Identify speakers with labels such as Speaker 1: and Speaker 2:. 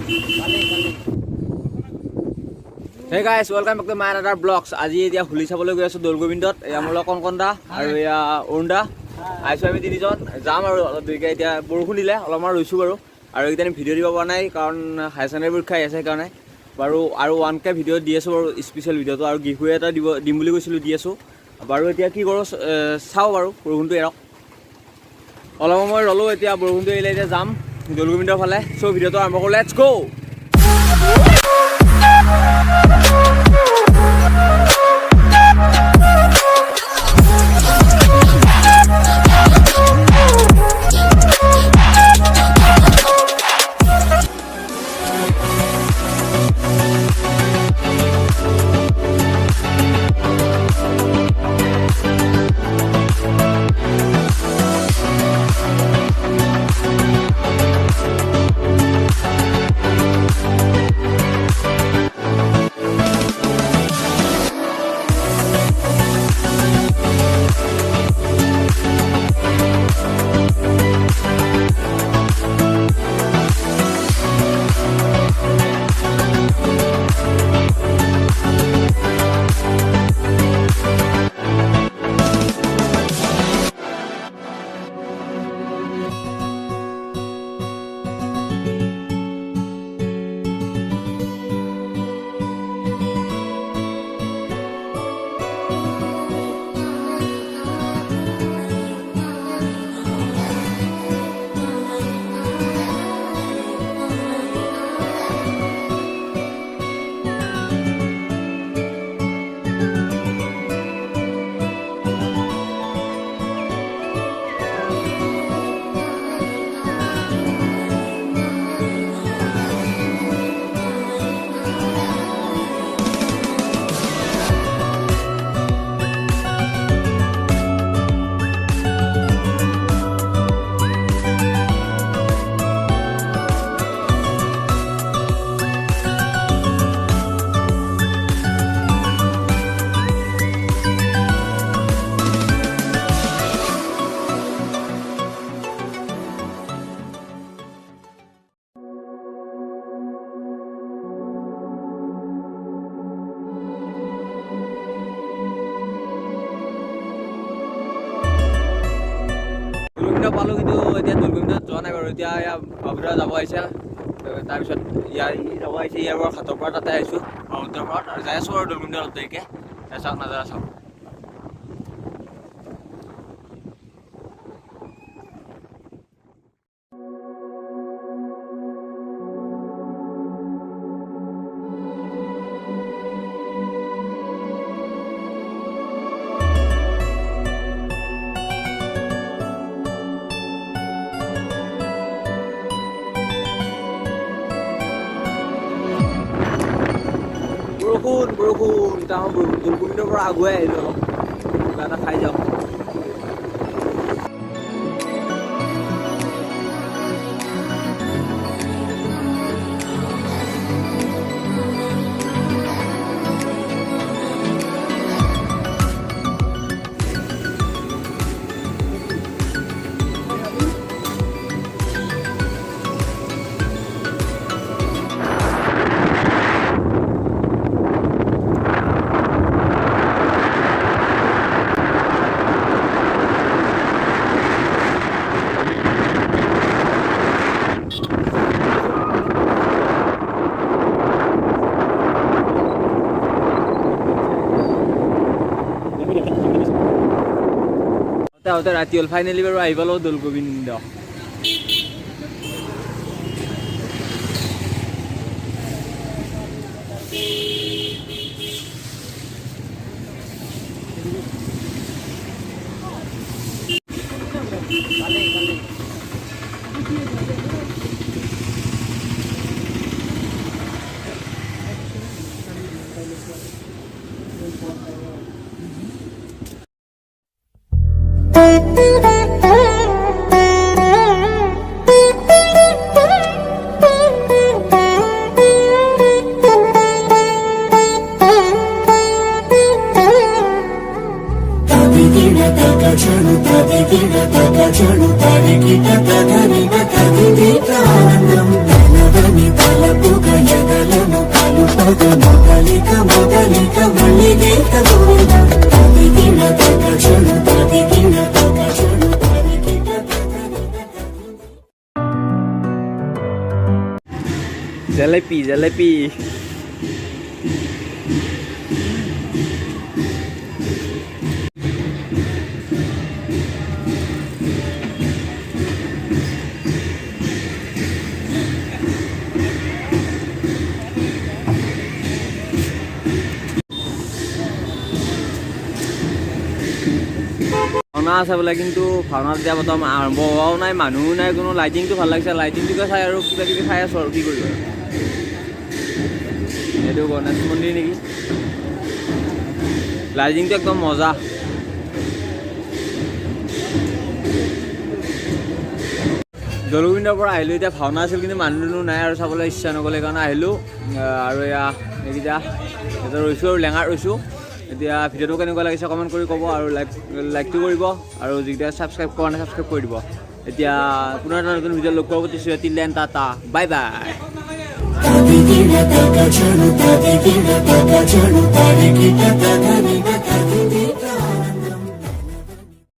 Speaker 1: Hey guys, welcome back to my another vlogs. আজি এতিয়া হোলি চাবলৈ গৈ আছো দলগোবিন্দত। এয়া মোৰ কনকনদা আৰু এয়া অৰুণদা আইছো আমি তিনিজন যাম আৰু দুইকে এতিয়া বৰষুণ দিলে অলপমান ৰৈছো বাৰু আৰু এইকেইটা ভিডিঅ' দিব পৰা নাই কাৰণ হাই চেকেণ্ডেৰী পৰীক্ষা আছে সেইকাৰণে বাৰু আৰু 1K ভিডিঅ' দি আছো বাৰু স্পেচিয়েল ভিডিঅ'টো আৰু গিফৱে এটা দিম বুলি কৈছিলো দি আছো বাৰু এতিয়া কি কৰো চাও বাৰু বৰষুণটো এৰক অলপ সময় ৰলো এতিয়া বৰষুণটো এৰিলে এতিয়া যাম দলগোবিন্দৰ ফালে সো ভিডিঅ'টো আৰম্ভ কৰো লেটস গো পালো কিন্তু এতিয়া দলগোবিন্দত যোৱা নাই বাৰু এতিয়া বাবুৰা যাব আহিছে তাৰপিছত ইয়াৰ যাব আহিছে ইয়াৰ পৰা হাতৰ পৰা তাতে আহিছোঁ ব্ৰহ্মপুত্ৰৰ পৰা আৰু যাই আছোঁ আৰু দলগোবিন্দত অলপ দেৰিকৈ চাওক নাজাৰা চাওক বৰষুণ ডাঙৰ বৰষুণ দলগোবিন্দৰ পৰা আগুৱাই আহিলোঁ অলপ কিবা এটা খাই যাওঁ ৰাতি হ'ল ফাইনেলি বাৰু আহি পালোঁ দলগোবিন্দ
Speaker 2: Tadi kita tak hari nak tadi kita alam dalam ni dalam
Speaker 1: Jalebi, jalebi. ভাওনা আছে বোলে কিন্তু ভাওনা এতিয়া বৰ্তমান আৰম্ভ হোৱাও নাই মানুহো নাই কোনো লাইটিংটো ভাল লাগিছে লাইটিংটোকে চাই আৰু কিবা কিবি চাই আছোঁ আৰু কি কৰিব এইটো গণেশ মন্দিৰ নেকি লাইটিংটো একদম মজা দৌলগোবিন্দৰ পৰা আহিলোঁ এতিয়া ভাওনা আছিল কিন্তু মানুহ নাই আৰু চাবলৈ ইচ্ছা নগ'লে কাৰণে আহিলোঁ আৰু এয়া এইকেইটা এতিয়া ৰৈছোঁ আৰু লেঙাত ৰৈছোঁ এতিয়া ভিডিঅ'টো কেনেকুৱা লাগিছে কমেণ্ট কৰি ক'ব আৰু লাইকটো কৰিব আৰু যিকেইটা ছাবস্ক্ৰাইব কৰা নাই ছাবস্ক্ৰাইব কৰি দিব এতিয়া পুনৰ এটা নতুন ভিডিঅ' লগ কৰিব দিছোঁ টিল টাটা বাই বাই